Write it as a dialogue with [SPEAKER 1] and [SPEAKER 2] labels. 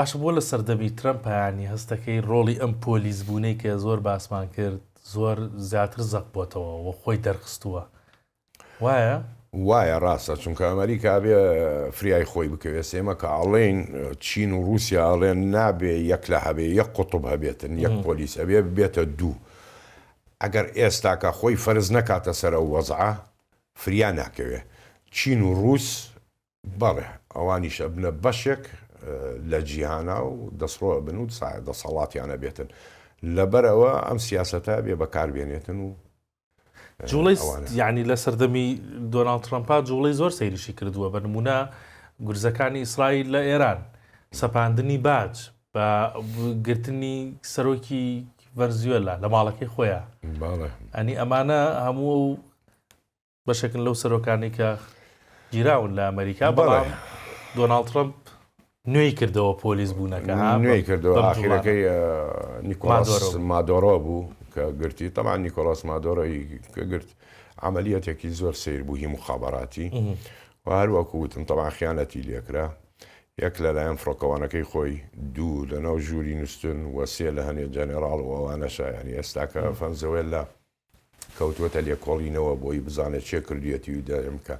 [SPEAKER 1] باشە بۆ لە سەردەمی ترەمپ ینی هەستەکەی ڕۆڵی ئەم پۆلیس بوونەی کە زۆر باسمان کرد زۆر زیاتر زەق بۆتەوە و خۆی دەرخستووە وایە؟
[SPEAKER 2] وایە ڕاستە چونکە ئەمریکا بێ فریای خۆی بکەوێت سێمە کە ئاڵێن چین و رووسیا ئاڵێن نابێ یەک لە هەبێ یەک قوتب هەبێتن یەک پۆلیس هەبێ بێتە دوو ئەگەر ئێستاکە خۆی فەرز نەکاتە سەر وەزعە فریا ناکەوێ چین و رووس بەڵێ ئەوانیشە بنە بەشێک لە جیهانا و دەسڕۆ بن و دەسەڵاتیانە بێتن لەبەرەوە ئەم سیاسەتە بێ بەکاربێنێتن و
[SPEAKER 1] جوڵی یعنی لە سەردەمی دۆناڵد ترەمپا جوڵی زۆر سەیریشی کردووە بە نمونە گورزەکانی ئیسرائیل لە ئێران سەپاندنی باج بە گرتنی سەرۆکی ڤەنزوێلا لە ماڵەکەی خۆیان ئەنی ئەمانە هەموو بەشێکن لەو سەرۆکانی کە گیراون لە ئەمریکا بەڵام دۆناڵد ترەمپ نوێی کردەوە پۆلیس بوونەکە
[SPEAKER 2] نوێی کردەوە ئاخیرەکەی نیکۆلاس مادۆرۆ بوو کە گرتی تەمان نیکۆلاس مادۆرۆی کە گرت عملیاتێکی زۆر سیر بوو هی مخابەراتی و هەروەکو وتم تەمان خیانەتی لێکرا یەک لەلایەن فڕۆکەوانەکەی خۆی دوو لەناو ژووری نووسن وە سێ لە هەنێ جەنێراڵ و ئەوانەشە ینی ئێستاکە ڤەنزوێلا کەوتوەتە لێکۆڵینەوە بۆی بزانێت چێ کردوێتی و دەمکە